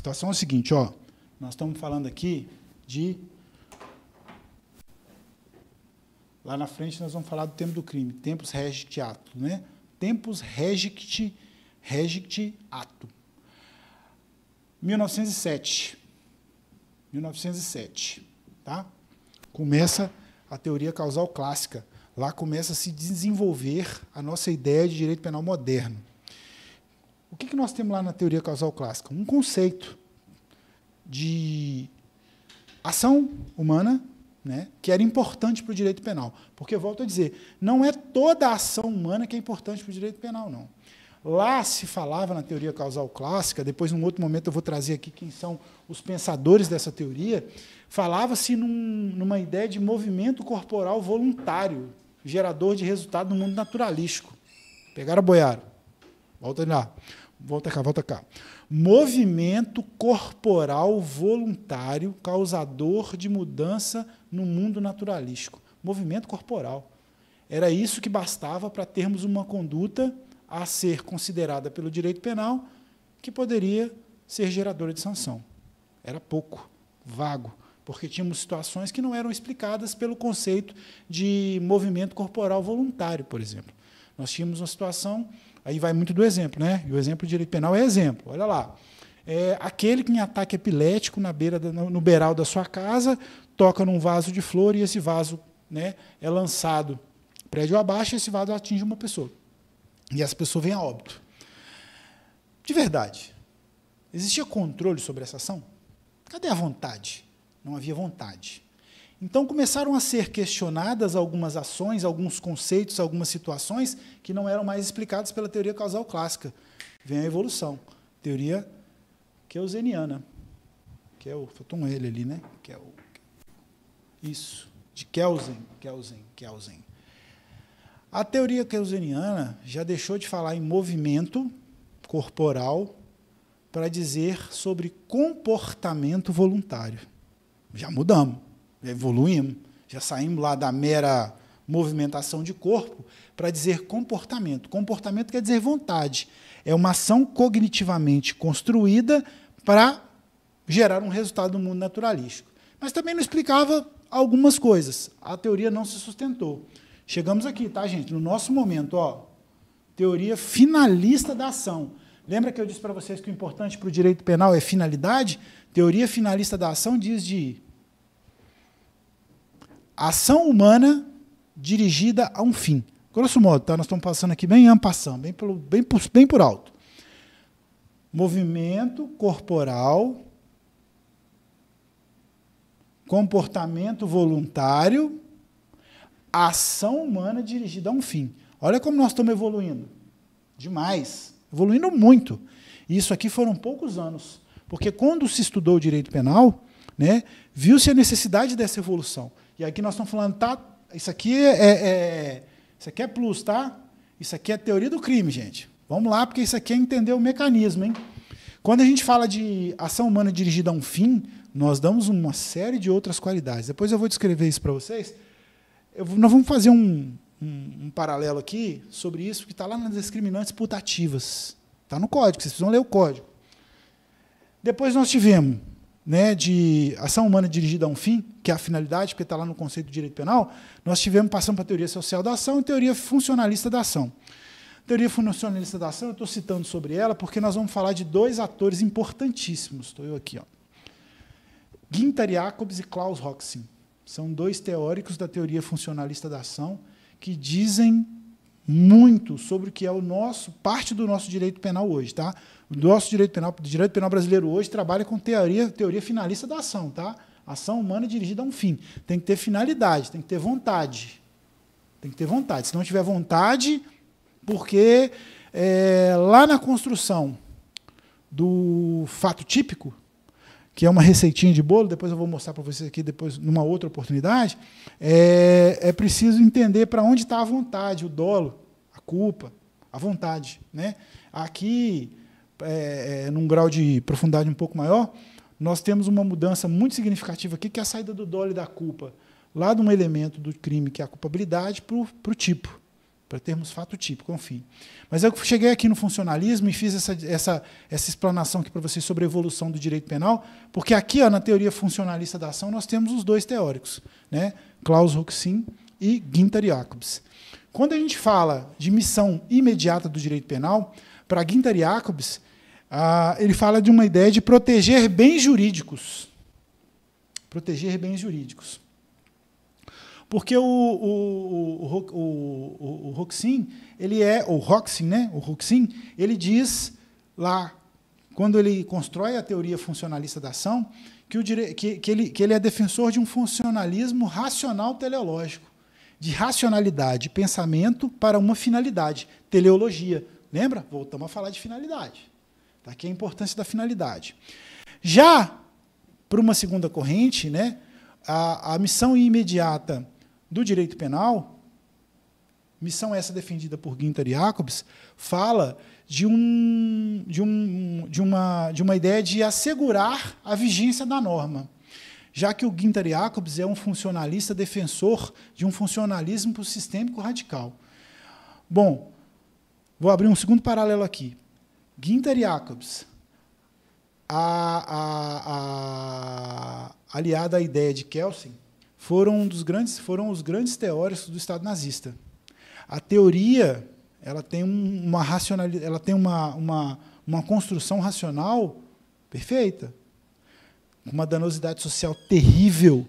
situação é a seguinte, ó, nós estamos falando aqui de... Lá na frente nós vamos falar do tempo do crime, tempus regit acto, né? Tempus regit acto. 1907. 1907, tá? Começa a teoria causal clássica. Lá começa a se desenvolver a nossa ideia de direito penal moderno. O que nós temos lá na teoria causal clássica? Um conceito de ação humana, né, que era importante para o direito penal. Porque, volto a dizer, não é toda a ação humana que é importante para o direito penal, não. Lá se falava na teoria causal clássica, depois, num outro momento, eu vou trazer aqui quem são os pensadores dessa teoria, falava-se numa ideia de movimento corporal voluntário, gerador de resultado no mundo naturalístico. Pegaram a boiara. Volta lá. Volta cá, volta cá. Movimento corporal voluntário causador de mudança no mundo naturalístico. Movimento corporal. Era isso que bastava para termos uma conduta a ser considerada pelo direito penal que poderia ser geradora de sanção. Era pouco, vago, porque tínhamos situações que não eram explicadas pelo conceito de movimento corporal voluntário, por exemplo. Nós tínhamos uma situação, aí vai muito do exemplo, né? E o exemplo do direito penal é exemplo. Olha lá. É aquele que em ataque epilético no beiral da sua casa toca num vaso de flor e esse vaso, né, é lançado prédio abaixo e esse vaso atinge uma pessoa. E essa pessoa vem a óbito. De verdade, existia controle sobre essa ação? Cadê a vontade? Não havia vontade. Então, começaram a ser questionadas algumas ações, alguns conceitos, algumas situações que não eram mais explicadas pela teoria causal clássica. Vem a evolução. Teoria keuseniana. Que é o... Faltou um L ali, né? Que é o... Isso. De Kelsen. A teoria keuseniana já deixou de falar em movimento corporal para dizer sobre comportamento voluntário. Já mudamos, já evoluímos, já saímos lá da mera movimentação de corpo para dizer comportamento. Comportamento quer dizer vontade. É uma ação cognitivamente construída para gerar um resultado no mundo naturalístico. Mas também não explicava algumas coisas. A teoria não se sustentou. Chegamos aqui, tá, gente? No nosso momento, ó, teoria finalista da ação. Lembra que eu disse para vocês que o importante para o direito penal é finalidade? Teoria finalista da ação diz de ação humana dirigida a um fim. Grosso modo, tá? Nós estamos passando aqui bem en passant, bem por alto. Movimento corporal, comportamento voluntário, ação humana dirigida a um fim. Olha como nós estamos evoluindo. Demais. Evoluindo muito. E isso aqui foram poucos anos. Porque quando se estudou o direito penal, né, viu-se a necessidade dessa evolução. E aqui nós estamos falando, tá, isso aqui isso aqui é plus, tá? Isso aqui é a teoria do crime, gente. Vamos lá, porque isso aqui é entender o mecanismo, hein? Quando a gente fala de ação humana dirigida a um fim, nós damos uma série de outras qualidades. Depois eu vou descrever isso para vocês. Nós vamos fazer um paralelo aqui sobre isso, que está lá nas discriminantes putativas. Está no código, vocês precisam ler o código. Depois nós tivemos, né, de ação humana dirigida a um fim, que é a finalidade, porque está lá no conceito do direito penal, nós tivemos, passando para a teoria social da ação e teoria funcionalista da ação. Teoria funcionalista da ação, eu estou citando sobre ela, porque nós vamos falar de dois atores importantíssimos. Estou eu aqui, ó. Günther Jacobs e Klaus Roxin. São dois teóricos da teoria funcionalista da ação que dizem muito sobre o que é parte do nosso direito penal hoje, tá? O nosso direito penal brasileiro hoje trabalha com teoria finalista da ação, tá? Ação humana dirigida a um fim. Tem que ter finalidade, tem que ter vontade. Tem que ter vontade. Se não tiver vontade, porque lá na construção do fato típico, que é uma receitinha de bolo, depois eu vou mostrar para vocês aqui, depois, numa outra oportunidade, é preciso entender para onde está a vontade, o dolo, a culpa, a vontade, né? Aqui, num grau de profundidade um pouco maior, nós temos uma mudança muito significativa aqui, que é a saída do dolo e da culpa, lá de um elemento do crime, que é a culpabilidade, para o tipo. para termos fato típico, enfim. Mas eu cheguei aqui no funcionalismo e fiz essa explanação aqui para vocês sobre a evolução do direito penal, porque aqui, ó, na teoria funcionalista da ação, nós temos os dois teóricos, né? Klaus Roxin e Günther Jacobs. Quando a gente fala de missão imediata do direito penal, para Günther Jacobs, ele fala de uma ideia de proteger bens jurídicos. Proteger bens jurídicos. Porque o Roxin, ele diz lá, quando ele constrói a teoria funcionalista da ação, que ele é defensor de um funcionalismo racional teleológico, de racionalidade, pensamento para uma finalidade, teleologia. Lembra? Voltamos a falar de finalidade. Tá? Aqui a importância da finalidade. Já para uma segunda corrente, né, a missão imediata do direito penal, missão essa defendida por Günther Jacobs, fala de uma ideia de assegurar a vigência da norma, já que o Günther Jacobs é um funcionalista defensor de um funcionalismo sistêmico radical. Bom, vou abrir um segundo paralelo aqui. Günther Jacobs, aliado à ideia de Kelsen, foram os grandes teóricos do Estado nazista. A teoria, ela tem uma construção racional perfeita, com uma danosidade social terrível,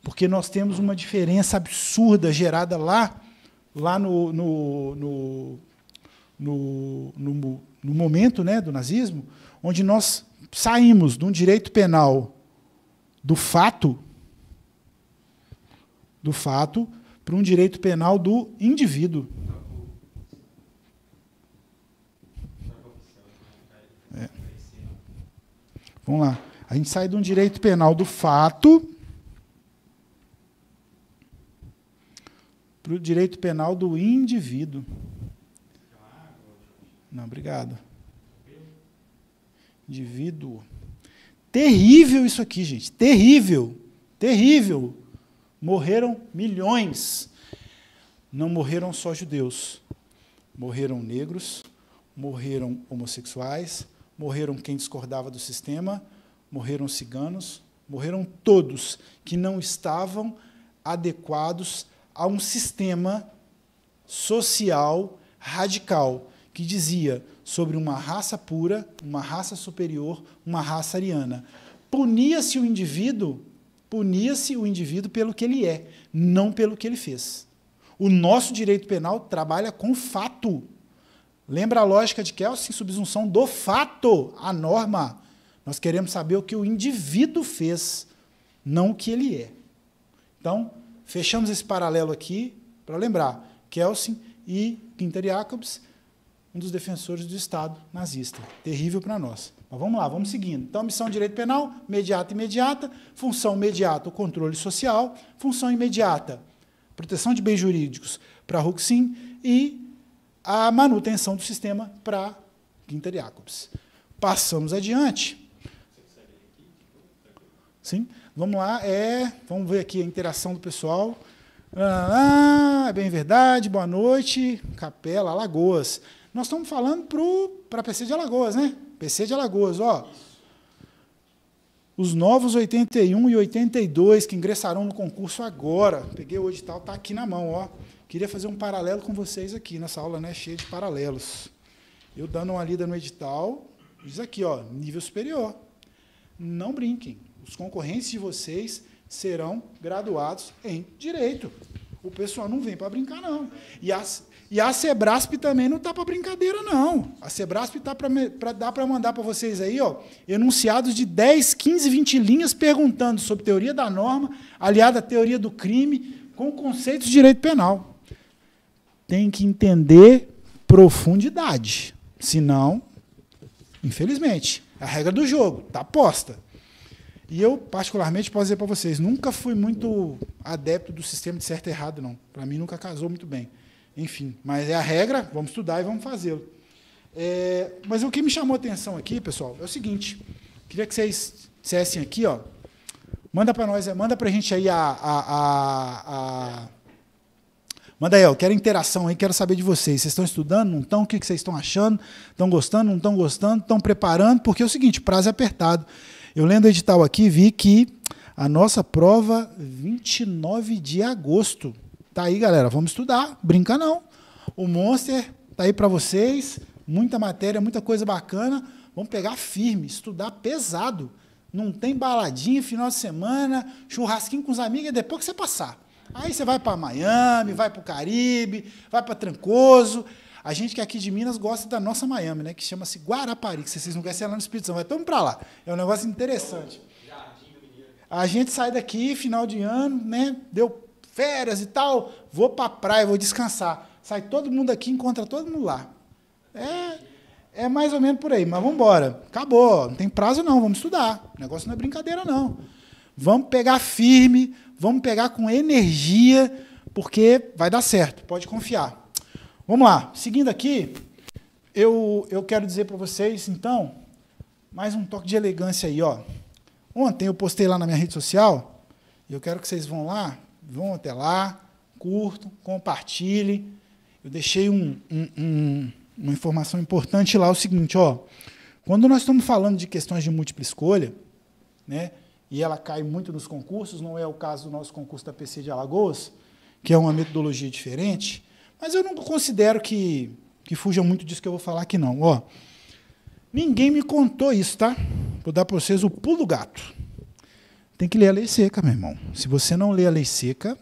porque nós temos uma diferença absurda gerada lá no momento, né, do nazismo, onde nós saímos de um direito penal do fato para um direito penal do indivíduo. Vamos lá. A gente sai de um direito penal do fato para o direito penal do indivíduo. Não, obrigado. Indivíduo. Terrível isso aqui, gente. Terrível. Terrível. Morreram milhões. Não morreram só judeus. Morreram negros, morreram homossexuais, morreram quem discordava do sistema, morreram ciganos, morreram todos que não estavam adequados a um sistema social radical que dizia sobre uma raça pura, uma raça superior, uma raça ariana. Punia-se o indivíduo pelo que ele é, não pelo que ele fez. O nosso direito penal trabalha com fato. Lembra a lógica de Kelsen? Subsunção do fato, a norma. Nós queremos saber o que o indivíduo fez, não o que ele é. Então, fechamos esse paralelo aqui para lembrar Kelsen e Günther Jacobs, um dos defensores do Estado nazista. Terrível para nós. Mas vamos lá, vamos seguindo. Então, missão de direito penal, imediata e imediata. Função imediata, o controle social. Função imediata, proteção de bens jurídicos para Roxin e a manutenção do sistema para Günther Jacobs. Passamos adiante. Sim? Vamos lá, vamos ver aqui a interação do pessoal. É bem verdade, boa noite. Capela, Alagoas. Nós estamos falando para PC de Alagoas, né? PC de Alagoas, ó. Os novos 81 e 82 que ingressarão no concurso agora. Peguei o edital, está aqui na mão, ó. Queria fazer um paralelo com vocês aqui nessa aula, né, cheia de paralelos. Eu dando uma lida no edital, diz aqui, ó, nível superior. Não brinquem. Os concorrentes de vocês serão graduados em Direito. O pessoal não vem para brincar, não. E a Sebrasp também não está para brincadeira, não. A Sebrasp dá para mandar para vocês aí, ó, enunciados de 10, 15, 20 linhas perguntando sobre teoria da norma, aliada à teoria do crime, com conceitos de direito penal. Tem que entender profundidade. Senão, infelizmente, é a regra do jogo, está posta. E eu, particularmente, posso dizer para vocês, nunca fui muito adepto do sistema de certo e errado, não. Para mim, nunca casou muito bem. Enfim, mas é a regra, vamos estudar e vamos fazê-lo. Mas o que me chamou a atenção aqui, pessoal, é o seguinte, queria que vocês dissessem aqui, ó, manda para nós, manda para a gente aí Manda aí, eu quero interação aí, quero saber de vocês. Vocês estão estudando, não estão? O que vocês estão achando? Estão gostando, não estão gostando? Estão preparando? Porque é o seguinte, prazo é apertado. Eu lendo o edital aqui, vi que a nossa prova 29 de agosto. Tá aí, galera, vamos estudar, brinca não. O Monster tá aí para vocês, muita matéria, muita coisa bacana. Vamos pegar firme, estudar pesado. Não tem baladinha, final de semana, churrasquinho com os amigos, é depois que você passar. Aí você vai para Miami, vai para o Caribe, vai para Trancoso. A gente que é aqui de Minas gosta da nossa Miami, né, que chama-se Guarapari, que vocês não conhecem lá no Espírito Santo, vai todo mundo para lá. É um negócio interessante. A gente sai daqui, final de ano, né, deu férias e tal, vou para a praia, vou descansar. Sai todo mundo aqui, encontra todo mundo lá. É mais ou menos por aí, mas vamos embora. Acabou, não tem prazo não, vamos estudar. O negócio não é brincadeira não. Vamos pegar firme, vamos pegar com energia, porque vai dar certo, pode confiar. Vamos lá, seguindo aqui, eu quero dizer para vocês, então, mais um toque de elegância aí. Ó. Ontem eu postei lá na minha rede social, e eu quero que vocês vão lá, vão até lá, curtam, compartilhem. Eu deixei uma informação importante lá, o seguinte, ó, quando nós estamos falando de questões de múltipla escolha, né, e ela cai muito nos concursos, não é o caso do nosso concurso da PC de Alagoas, que é uma metodologia diferente, mas eu não considero que fuja muito disso que eu vou falar aqui, não. Ó, ninguém me contou isso, tá? Vou dar para vocês o pulo do gato. Tem que ler a lei seca, meu irmão. Se você não ler a lei seca,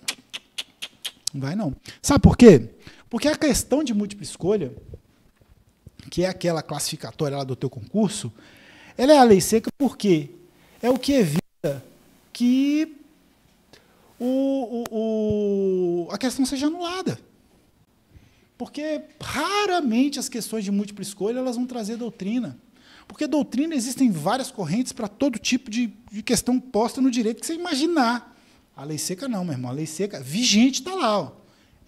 não vai não. Sabe por quê? Porque a questão de múltipla escolha, que é aquela classificatória lá do teu concurso, ela é a lei seca porque é o que evita que a questão seja anulada. Porque raramente as questões de múltipla escolha elas vão trazer doutrina. Porque doutrina existem várias correntes para todo tipo de questão posta no direito que você imaginar. A lei seca não, meu irmão. A lei seca vigente está lá. Ó.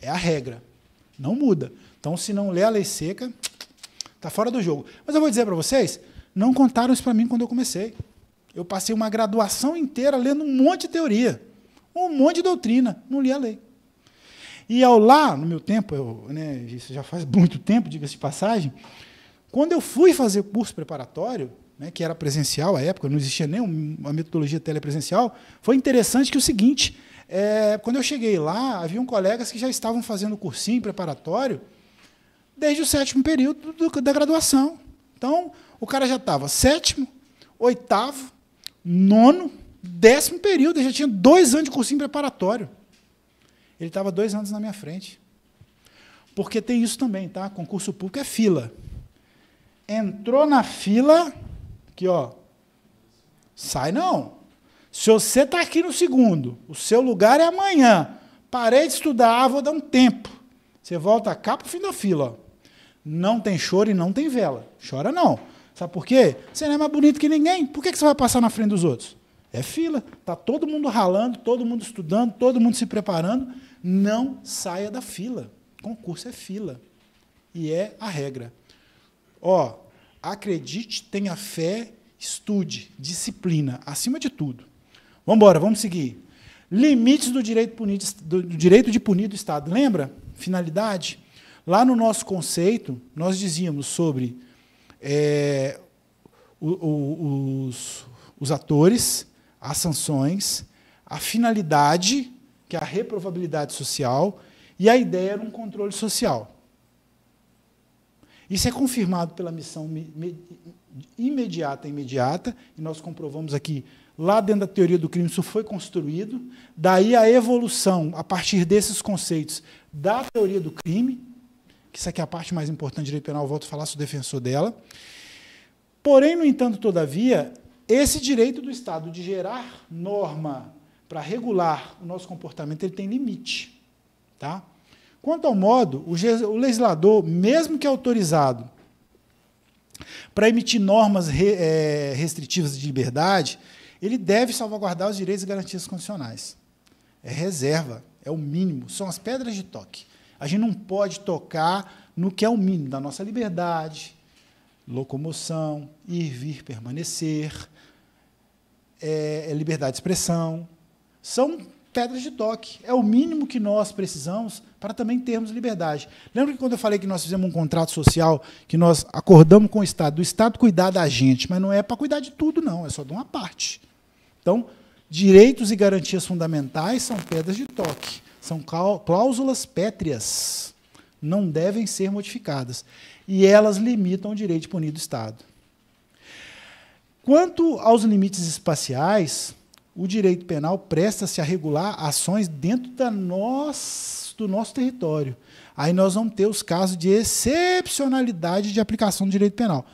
É a regra. Não muda. Então, se não ler a lei seca, está fora do jogo. Mas eu vou dizer para vocês, não contaram isso para mim quando eu comecei. Eu passei uma graduação inteira lendo um monte de teoria, um monte de doutrina, não li a lei. E ao lá, no meu tempo, né, isso já faz muito tempo, diga-se de passagem, quando eu fui fazer curso preparatório, né, que era presencial à época, não existia nem uma metodologia telepresencial, foi interessante que o seguinte, quando eu cheguei lá, haviam colegas que já estavam fazendo cursinho preparatório desde o 7º período da graduação. Então, o cara já estava 7º, 8º, 9º, 10º período, ele já tinha 2 anos de cursinho preparatório. Ele estava 2 anos na minha frente. Porque tem isso também, tá? Concurso público é fila. Entrou na fila, aqui, ó, sai não. Se você está aqui no 2º, o seu lugar é amanhã. Parei de estudar, vou dar um tempo. Você volta cá para o fim da fila. Ó. Não tem choro e não tem vela. Chora não. Sabe por quê? Você não é mais bonito que ninguém. Por que você vai passar na frente dos outros? É fila. Está todo mundo ralando, todo mundo estudando, todo mundo se preparando. Não saia da fila. Concurso é fila. E é a regra. Ó, acredite, tenha fé, estude, disciplina, acima de tudo. Vamos embora, vamos seguir. Limites do direito de punir do Estado. Lembra? Finalidade? Lá no nosso conceito, nós dizíamos sobre os atores, as sanções, a finalidade, que é a reprovabilidade social, e a ideia era um controle social. Isso é confirmado pela missão imediata, e nós comprovamos aqui, lá dentro da teoria do crime, isso foi construído, daí a evolução, a partir desses conceitos, da teoria do crime, que isso aqui é a parte mais importante do direito penal, eu volto a falar, sou defensor dela. Porém, no entanto, todavia, esse direito do Estado de gerar norma para regular o nosso comportamento, ele tem limite. Tá? Quanto ao modo, o legislador, mesmo que autorizado para emitir normas restritivas de liberdade, ele deve salvaguardar os direitos e garantias constitucionais. É reserva, é o mínimo, são as pedras de toque. A gente não pode tocar no que é o mínimo da nossa liberdade, locomoção, ir, vir, permanecer, liberdade de expressão. São pedras de toque. É o mínimo que nós precisamos para também termos liberdade. Lembra que quando eu falei que nós fizemos um contrato social, que nós acordamos com o Estado, do Estado cuidar da gente, mas não é para cuidar de tudo, não, é só de uma parte. Então, direitos e garantias fundamentais são pedras de toque, são cláusulas pétreas, não devem ser modificadas. E elas limitam o direito de punir do Estado. Quanto aos limites espaciais, o direito penal presta-se a regular ações dentro do nosso território. Aí nós vamos ter os casos de excepcionalidade de aplicação do direito penal.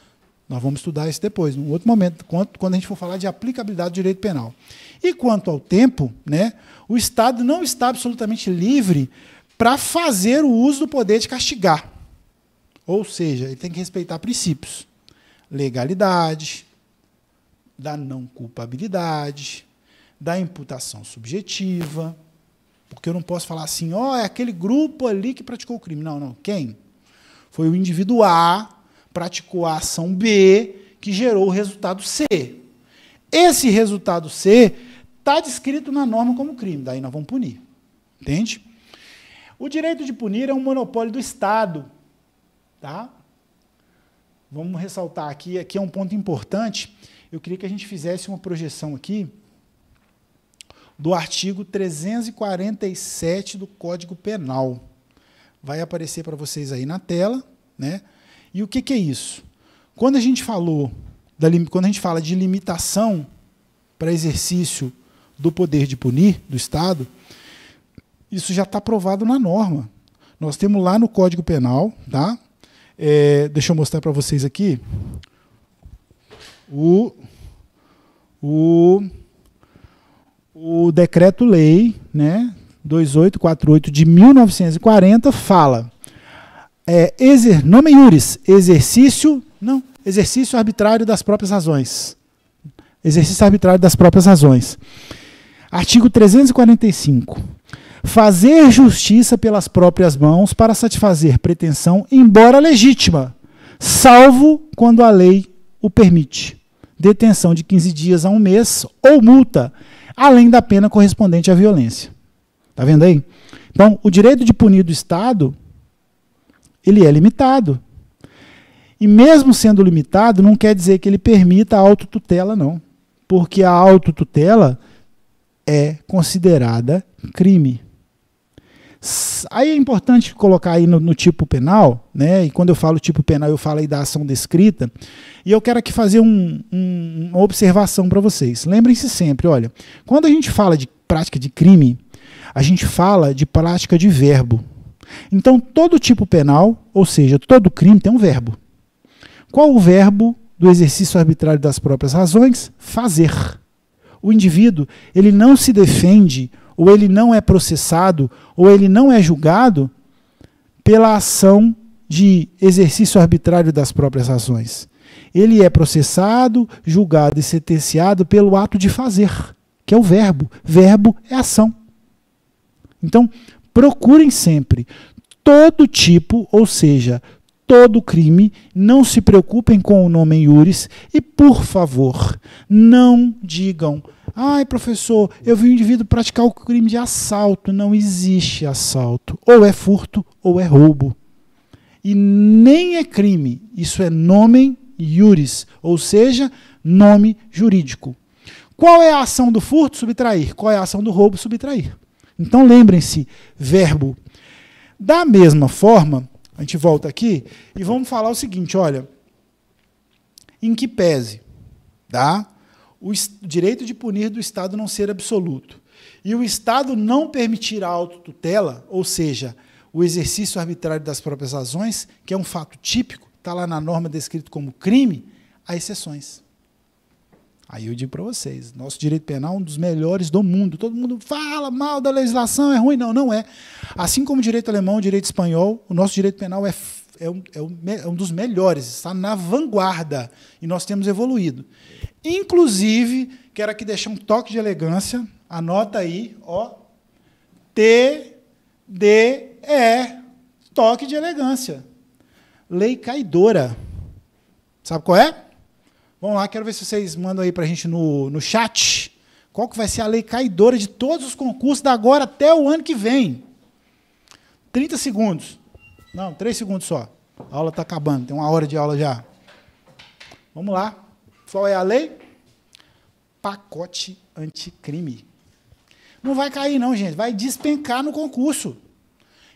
Nós vamos estudar isso depois, num outro momento, quando a gente for falar de aplicabilidade do direito penal. E quanto ao tempo, né, o Estado não está absolutamente livre para fazer o uso do poder de castigar. Ou seja, ele tem que respeitar princípios. Legalidade, da não culpabilidade, da imputação subjetiva, porque eu não posso falar assim, é aquele grupo ali que praticou o crime. Não, não. Quem? Foi o indivíduo A, praticou a ação B, que gerou o resultado C. Esse resultado C está descrito na norma como crime, daí nós vamos punir. Entende? O direito de punir é um monopólio do Estado. Tá? Vamos ressaltar aqui é um ponto importante. Eu queria que a gente fizesse uma projeção aqui do artigo 347 do Código Penal. Vai aparecer para vocês aí na tela, né? E o que é isso? Quando a gente fala de limitação para exercício do poder de punir do Estado, isso já está aprovado na norma. Nós temos lá no Código Penal, tá? Deixa eu mostrar para vocês aqui o decreto-lei, né, 2848 de 1940 fala nome iuris, exercício arbitrário das próprias razões. Exercício arbitrário das próprias razões. Artigo 345. Fazer justiça pelas próprias mãos para satisfazer pretensão, embora legítima, salvo quando a lei o permite. Detenção de 15 dias a 1 mês ou multa, além da pena correspondente à violência. Está vendo aí? Então, o direito de punir do Estado, ele é limitado. E mesmo sendo limitado, não quer dizer que ele permita a autotutela, não. Porque a autotutela é considerada crime. Aí é importante colocar aí no tipo penal, né? E quando eu falo tipo penal, eu falo aí da ação descrita, e eu quero aqui fazer uma observação para vocês. Lembrem-se sempre, olha, quando a gente fala de prática de crime, a gente fala de prática de verbo. Então, todo tipo penal, ou seja, todo crime tem um verbo. Qual o verbo do exercício arbitrário das próprias razões? Fazer. O indivíduo, ele não se defende, ou ele não é processado, ou ele não é julgado pela ação de exercício arbitrário das próprias razões. Ele é processado, julgado e sentenciado pelo ato de fazer, que é o verbo. Verbo é ação. Então, procurem sempre todo tipo, ou seja, todo crime, não se preocupem com o nome iuris e, por favor, não digam: ai, professor, eu vi um indivíduo praticar o crime de assalto. Não existe assalto. Ou é furto ou é roubo. E nem é crime. Isso é nomen iuris, ou seja, nome jurídico. Qual é a ação do furto? Subtrair. Qual é a ação do roubo? Subtrair. Então, lembrem-se, verbo. Da mesma forma, a gente volta aqui e vamos falar o seguinte, olha, em que pese, tá? O direito de punir do Estado não ser absoluto e o Estado não permitir a autotutela, ou seja, o exercício arbitrário das próprias razões, que é um fato típico, está lá na norma descrito como crime, há exceções. Aí eu digo para vocês, nosso direito penal é um dos melhores do mundo. Todo mundo fala mal da legislação, é ruim. Não, não é. Assim como o direito alemão, o direito espanhol, o nosso direito penal é um dos melhores, está na vanguarda, e nós temos evoluído. Inclusive, quero aqui deixar um toque de elegância, anota aí, ó, TDE, toque de elegância. Lei caidora. Sabe qual é? Vamos lá, quero ver se vocês mandam aí para a gente no chat Qual que vai ser a lei caidora de todos os concursos da agora até o ano que vem? 30 segundos. Não, 3 segundos só. A aula está acabando, tem 1 hora de aula já. Vamos lá. Qual é a lei? Pacote anticrime. Não vai cair, não, gente. Vai despencar no concurso.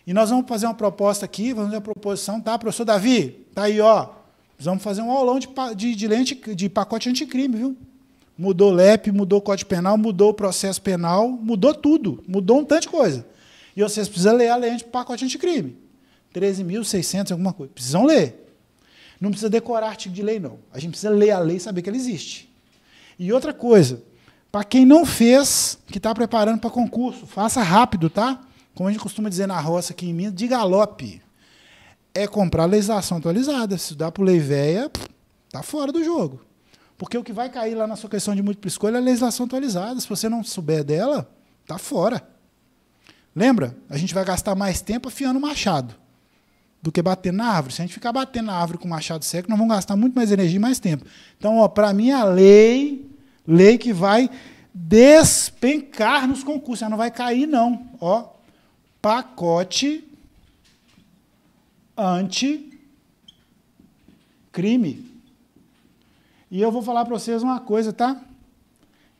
E nós vamos fazer uma proposta aqui, vamos fazer uma proposição, tá? Professor Davi, tá aí, ó. Nós vamos fazer um aulão de pacote anticrime, viu? Mudou o LEP, mudou o Código Penal, mudou o processo penal, mudou tudo, mudou um tanto de coisa. E vocês precisam ler a lei de pacote anticrime. 13.600, alguma coisa. Precisam ler. Não precisa decorar artigo de lei, não. A gente precisa ler a lei e saber que ela existe. E outra coisa, para quem não fez, que está preparando para concurso, faça rápido, tá? Como a gente costuma dizer na roça aqui em Minas, de galope. É comprar legislação atualizada. Se dá para lei velha, está fora do jogo. Porque o que vai cair lá na sua questão de múltipla escolha é a legislação atualizada. Se você não souber dela, está fora. Lembra? A gente vai gastar mais tempo afiando o machado do que batendo na árvore. Se a gente ficar batendo na árvore com o machado seco, nós vamos gastar muito mais energia e mais tempo. Então, para mim, a lei que vai despencar nos concursos. Ela não vai cair, não. Ó, pacote anticrime. E eu vou falar para vocês uma coisa, tá?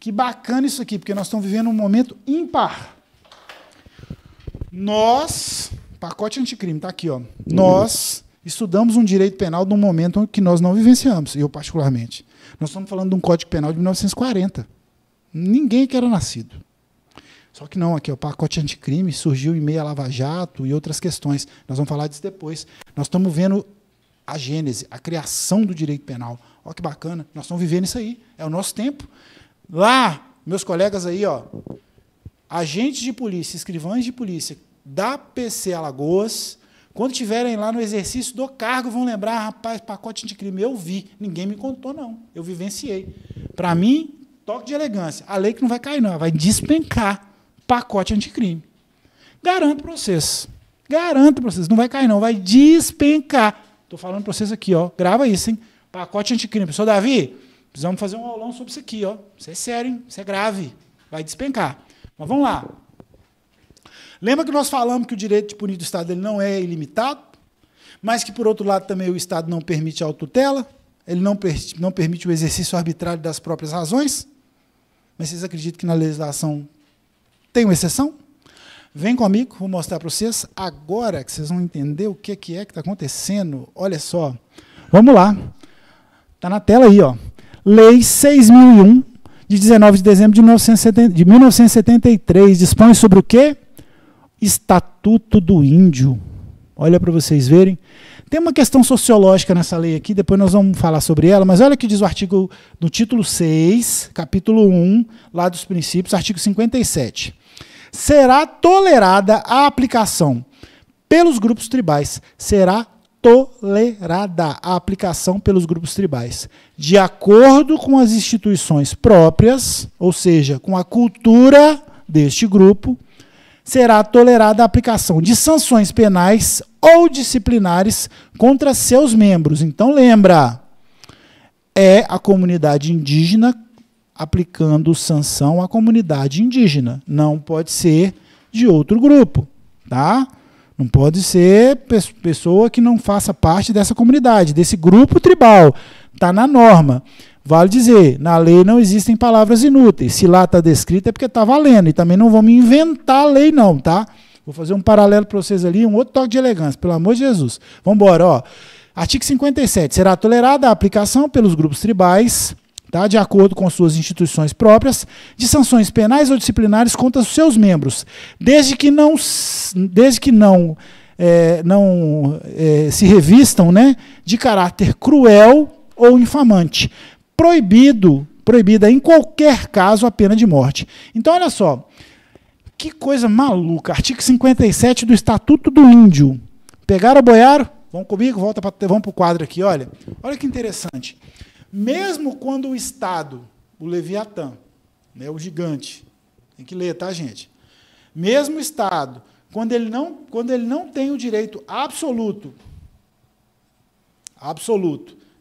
Que bacana isso aqui, porque nós estamos vivendo um momento ímpar. Pacote anticrime, está aqui, ó. Nós estudamos um direito penal num momento que nós não vivenciamos, eu particularmente. Nós estamos falando de um Código Penal de 1940. Ninguém que era nascido. Só que não, aqui, o pacote anticrime surgiu em meio a Lava Jato e outras questões. Nós vamos falar disso depois. Nós estamos vendo a gênese, a criação do direito penal. Olha que bacana, nós estamos vivendo isso aí. É o nosso tempo. Lá, meus colegas aí, ó, agentes de polícia, escrivães de polícia da PC Alagoas, quando estiverem lá no exercício do cargo, vão lembrar, rapaz, pacote anticrime, eu vi. Ninguém me contou, não. Eu vivenciei. Para mim, toque de elegância. A lei que não vai cair, não. Ela vai despencar. Pacote anticrime. Garanto para vocês. Garanto para vocês. Não vai cair, não. Vai despencar. Estou falando para vocês aqui, ó. Grava isso, hein? Pacote anticrime. Professor Davi, precisamos fazer um aulão sobre isso aqui, ó. Isso é sério, hein? Isso é grave. Vai despencar. Mas vamos lá. Lembra que nós falamos que o direito de punir do Estado ele não é ilimitado, mas que, por outro lado, também o Estado não permite a autotutela, ele não permite o exercício arbitrário das próprias razões? Mas vocês acreditam que na legislação tem uma exceção? Vem comigo, vou mostrar para vocês agora que vocês vão entender o que é que está acontecendo. Olha só. Vamos lá. Está na tela aí, ó. Lei 6.001, de 19 de dezembro de 1973, dispõe sobre o quê? Estatuto do Índio. Olha para vocês verem. Tem uma questão sociológica nessa lei aqui, depois nós vamos falar sobre ela, mas olha o que diz o artigo do título 6, capítulo 1, lá dos princípios, artigo 57. Será tolerada a aplicação pelos grupos tribais. Será tolerada a aplicação pelos grupos tribais, de acordo com as instituições próprias, ou seja, com a cultura deste grupo, será tolerada a aplicação de sanções penais ou disciplinares contra seus membros. Então, lembra, é a comunidade indígena aplicando sanção à comunidade indígena. Não pode ser de outro grupo, tá? Não pode ser pessoa que não faça parte dessa comunidade, desse grupo tribal. Está na norma. Vale dizer, na lei não existem palavras inúteis. Se lá está descrito é porque está valendo. E também não vamos inventar a lei, não, tá? Vou fazer um paralelo para vocês ali, um outro toque de elegância, pelo amor de Jesus. Vamos embora, ó. Artigo 57. Será tolerada a aplicação pelos grupos tribais, tá, de acordo com suas instituições próprias, de sanções penais ou disciplinares contra os seus membros, desde que não se revistam, né, de caráter cruel ou infamante. Proibida em qualquer caso a pena de morte. Então, olha só, que coisa maluca. Artigo 57 do Estatuto do Índio. Pegaram, boiaram? Vão comigo? Vamos para o quadro aqui, olha. Olha que interessante. Mesmo quando o Estado, o Leviatã, né, o gigante, tem que ler, tá, gente? Mesmo o Estado, quando ele não tem o direito absoluto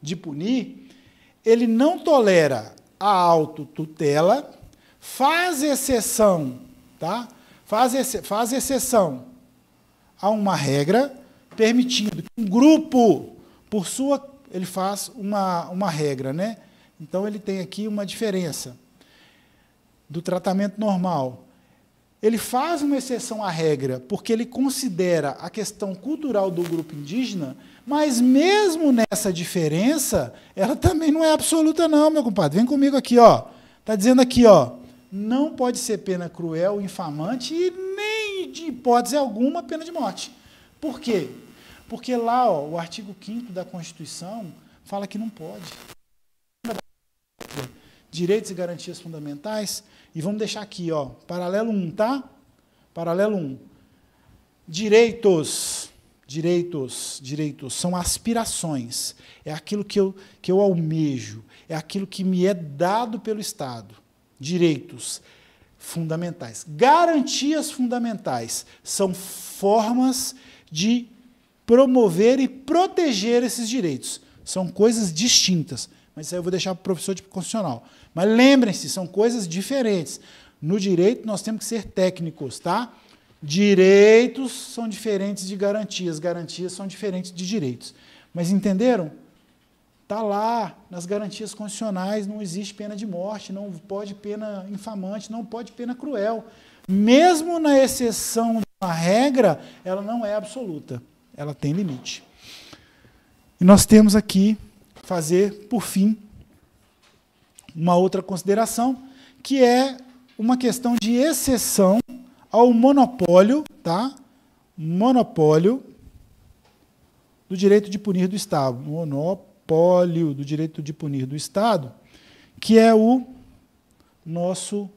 de punir, ele não tolera a autotutela faz exceção, tá? Faz exceção a uma regra, permitindo que um grupo, ele faz uma regra, né? Então, ele tem aqui uma diferença do tratamento normal. Ele faz uma exceção à regra, porque ele considera a questão cultural do grupo indígena, mas mesmo nessa diferença, ela também não é absoluta não, meu compadre. Vem comigo aqui, ó. Está dizendo aqui, ó, não pode ser pena cruel, infamante e nem, de hipótese alguma, pena de morte. Por quê? Porque lá, ó, o artigo 5º da Constituição fala que não pode. Direitos e garantias fundamentais. E vamos deixar aqui, ó, paralelo 1, tá? Paralelo 1. Direitos são aspirações. É aquilo que eu almejo. É aquilo que me é dado pelo Estado. Direitos fundamentais. Garantias fundamentais são formas de promover e proteger esses direitos. São coisas distintas. Mas isso aí eu vou deixar para o professor de constitucional. Mas lembrem-se, são coisas diferentes. No direito, nós temos que ser técnicos, tá? Direitos são diferentes de garantias, garantias são diferentes de direitos. Mas entenderam? Está lá, nas garantias constitucionais, não existe pena de morte, não pode pena infamante, não pode pena cruel. Mesmo na exceção de uma regra, ela não é absoluta, ela tem limite. E nós temos aqui, fazer, por fim, uma outra consideração, que é uma questão de exceção ao monopólio, tá? Monopólio do direito de punir do Estado. Monopólio do direito de punir do Estado, que é o nosso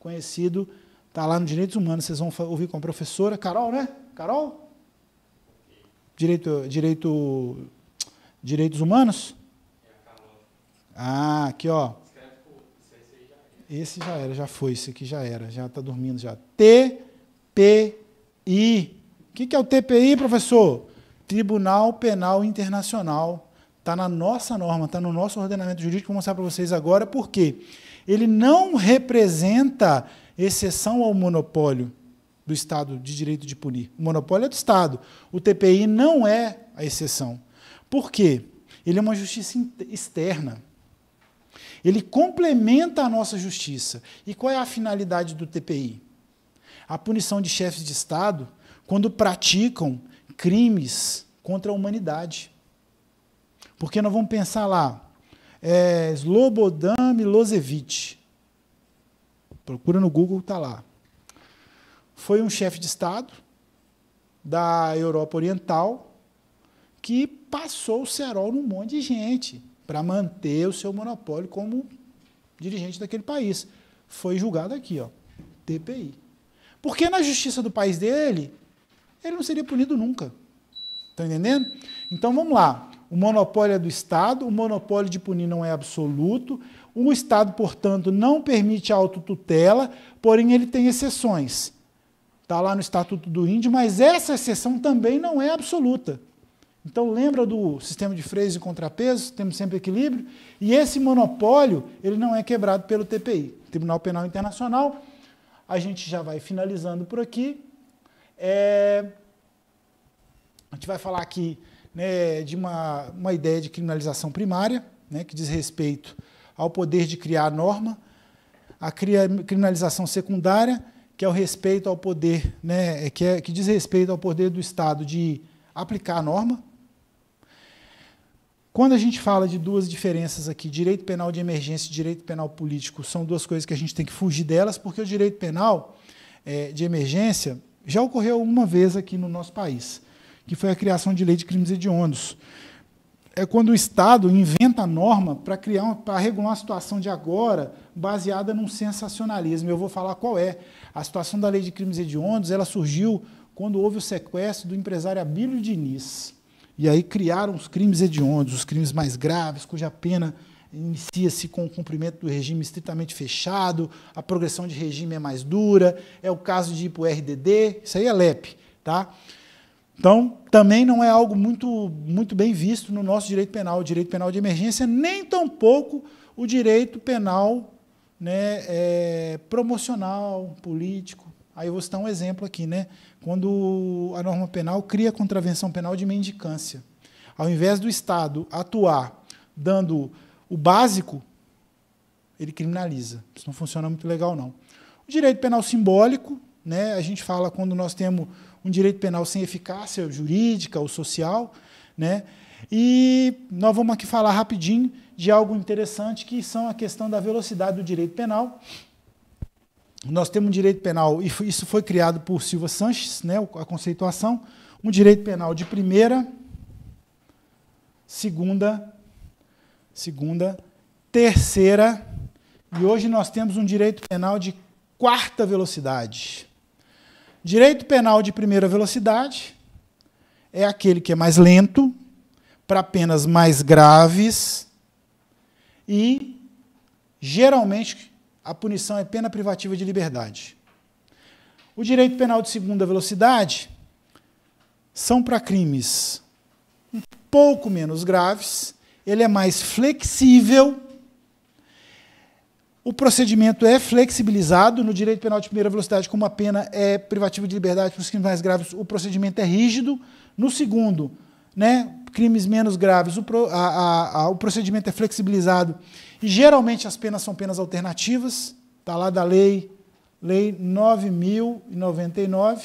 conhecido, está lá no Direitos Humanos, vocês vão ouvir com a professora Carol, né? Carol? Direitos Humanos? Ah, aqui, ó. Esse já era, já foi, esse aqui já era, já está dormindo já. TPI. O que é o TPI, professor? Tribunal Penal Internacional. Está na nossa norma, está no nosso ordenamento jurídico, vou mostrar para vocês agora por quê. Ele não representa exceção ao monopólio do Estado de direito de punir. O monopólio é do Estado. O TPI não é a exceção. Por quê? Ele é uma justiça externa. Ele complementa a nossa justiça. E qual é a finalidade do TPI? A punição de chefes de Estado quando praticam crimes contra a humanidade. Porque nós vamos pensar lá, Slobodan Milošević. Procura no Google, está lá. Foi um chefe de Estado da Europa Oriental que passou o cerol num monte de gente para manter o seu monopólio como dirigente daquele país. Foi julgado aqui, ó, TPI. Porque na justiça do país dele, ele não seria punido nunca. Estão entendendo? Então, vamos lá. O monopólio é do Estado, o monopólio de punir não é absoluto, o Estado, portanto, não permite a autotutela, porém ele tem exceções. Está lá no Estatuto do Índio, mas essa exceção também não é absoluta. Então, lembra do sistema de freios e contrapesos? Temos sempre equilíbrio. E esse monopólio, ele não é quebrado pelo TPI, Tribunal Penal Internacional. A gente já vai finalizando por aqui. A gente vai falar aqui, né, de uma ideia de criminalização primária, né, que diz respeito ao poder de criar a norma, a criminalização secundária, que é o respeito ao poder, né, que diz respeito ao poder do Estado de aplicar a norma. Quando a gente fala de duas diferenças aqui, direito penal de emergência e direito penal político, são duas coisas que a gente tem que fugir delas, porque o direito penal de emergência já ocorreu uma vez aqui no nosso país, que foi a criação de lei de crimes hediondos. É quando o Estado inventa a norma para regular uma situação de agora, baseada num sensacionalismo. Eu vou falar qual é. A situação da lei de crimes hediondos, ela surgiu quando houve o sequestro do empresário Abílio Diniz. E aí criaram os crimes hediondos, os crimes mais graves, cuja pena inicia-se com o cumprimento do regime estritamente fechado, a progressão de regime é mais dura, é o caso de ir para o RDD, isso aí é LEP. Tá? Então, também não é algo muito bem visto no nosso direito penal, o direito penal de emergência, nem tampouco o direito penal né, promocional, político. Aí eu vou citar um exemplo aqui, né? Quando a norma penal cria a contravenção penal de mendicância. Ao invés do Estado atuar dando o básico, ele criminaliza. Isso não funciona muito legal, não. O direito penal simbólico, né, a gente fala quando nós temos um direito penal sem eficácia jurídica ou social, né, e nós vamos aqui falar rapidinho de algo interessante, que são a questão da velocidade do direito penal. Nós temos um direito penal, e isso foi criado por Silva Sanches, né, a conceituação, um direito penal de primeira, segunda, terceira, e hoje nós temos um direito penal de quarta velocidade. Direito penal de primeira velocidade é aquele que é mais lento, para penas mais graves, e, geralmente, a punição é pena privativa de liberdade. O direito penal de segunda velocidade são para crimes um pouco menos graves, ele é mais flexível, o procedimento é flexibilizado. No direito penal de primeira velocidade, como a pena é privativa de liberdade para os crimes mais graves, o procedimento é rígido. No segundo, né, crimes menos graves, o procedimento é flexibilizado e geralmente as penas são penas alternativas. Está lá da lei 9.099,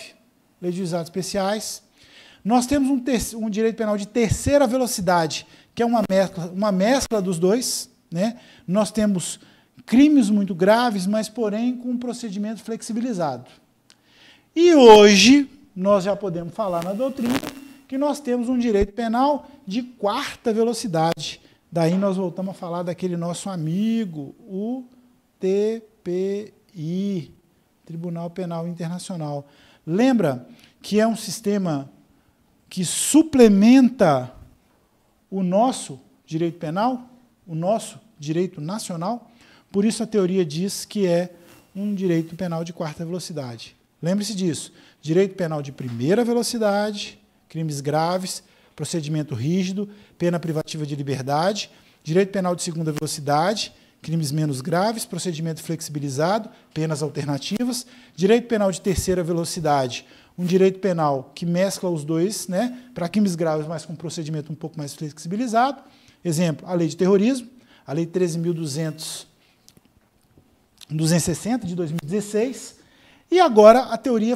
Lei de Juizados Especiais. Nós temos um direito penal de terceira velocidade, que é uma mescla dos dois, né? Nós temos crimes muito graves, mas, porém, com um procedimento flexibilizado. E hoje, nós já podemos falar na doutrina que nós temos um direito penal de quarta velocidade. Daí nós voltamos a falar daquele nosso amigo, o TPI, Tribunal Penal Internacional. Lembra que é um sistema que suplementa o nosso direito penal, o nosso direito nacional? Por isso a teoria diz que é um direito penal de quarta velocidade. Lembre-se disso. Direito penal de primeira velocidade, crimes graves, procedimento rígido, pena privativa de liberdade. Direito penal de segunda velocidade, crimes menos graves, procedimento flexibilizado, penas alternativas. Direito penal de terceira velocidade, um direito penal que mescla os dois, né, para crimes graves, mas com procedimento um pouco mais flexibilizado. Exemplo, a lei de terrorismo, a lei 13.260, de 2016. E agora a teoria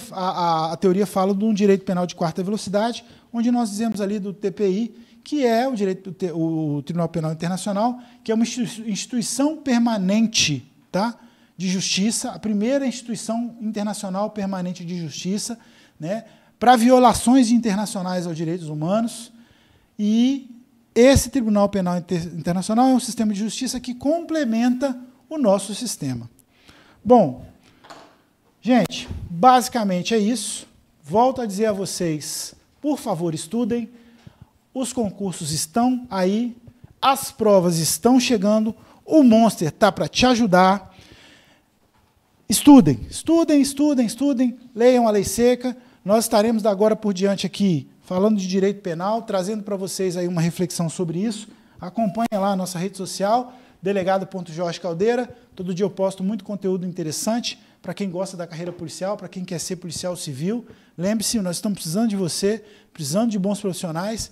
fala de um direito penal de quarta velocidade, onde nós dizemos ali do TPI, que é o Tribunal Penal Internacional, que é uma instituição permanente, tá, de justiça, a primeira instituição internacional permanente de justiça, né, para violações internacionais aos direitos humanos. E esse Tribunal Penal Internacional é um sistema de justiça que complementa o nosso sistema. Bom, gente, basicamente é isso. Volto a dizer a vocês, por favor, estudem. Os concursos estão aí, as provas estão chegando, o Monster está para te ajudar. Estudem, estudem, estudem, estudem, leiam a Lei Seca. Nós estaremos da agora por diante aqui falando de direito penal, trazendo para vocês aí uma reflexão sobre isso. Acompanhe lá a nossa rede social, delegado.jorge Caldeira. Todo dia eu posto muito conteúdo interessante para quem gosta da carreira policial, para quem quer ser policial civil. Lembre-se, nós estamos precisando de você, precisando de bons profissionais.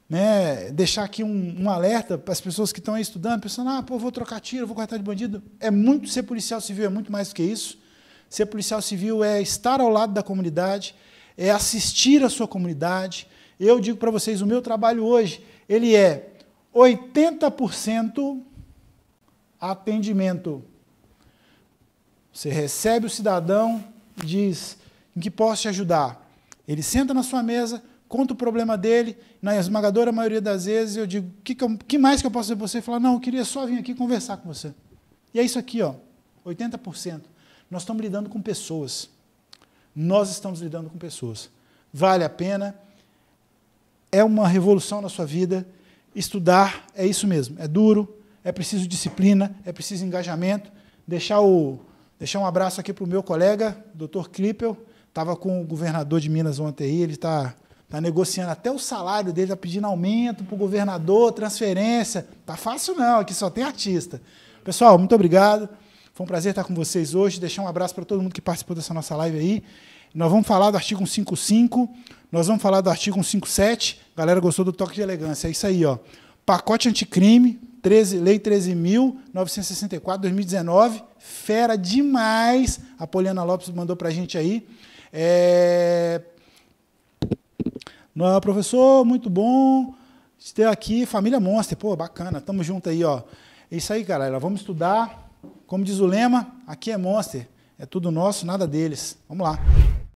Né, deixar aqui um alerta para as pessoas que estão aí estudando, pensando, pô, vou trocar tiro, vou cortar de bandido. Ser policial civil é muito mais do que isso. Ser policial civil é estar ao lado da comunidade, é assistir a sua comunidade. Eu digo para vocês, o meu trabalho hoje, ele é 80% atendimento. Você recebe o cidadão e diz, em que posso te ajudar? Ele senta na sua mesa, conta o problema dele, na esmagadora maioria das vezes eu digo, o que mais que eu posso fazer para você? Ele fala, não, eu queria só vir aqui conversar com você. E é isso aqui, ó, 80%. Nós estamos lidando com pessoas. Nós estamos lidando com pessoas. Vale a pena, é uma revolução na sua vida. Estudar é isso mesmo, é duro, é preciso disciplina, é preciso engajamento. Deixar um abraço aqui para o meu colega, Dr. Klippel, estava com o governador de Minas ontem aí, ele está negociando até o salário dele, está pedindo aumento para o governador, transferência. Está fácil não, aqui só tem artista. Pessoal, muito obrigado. Foi um prazer estar com vocês hoje, deixar um abraço para todo mundo que participou dessa nossa live aí. Nós vamos falar do artigo 155, nós vamos falar do artigo 157. Galera, gostou do toque de elegância? É isso aí, ó. Pacote anticrime, Lei 13.964, 2019. Fera demais. A Poliana Lopes mandou para a gente aí. Professor, muito bom ter aqui. Família Monster, pô, bacana. Tamo junto aí, ó. É isso aí, galera. Vamos estudar. Como diz o lema, aqui é Monster. É tudo nosso, nada deles. Vamos lá.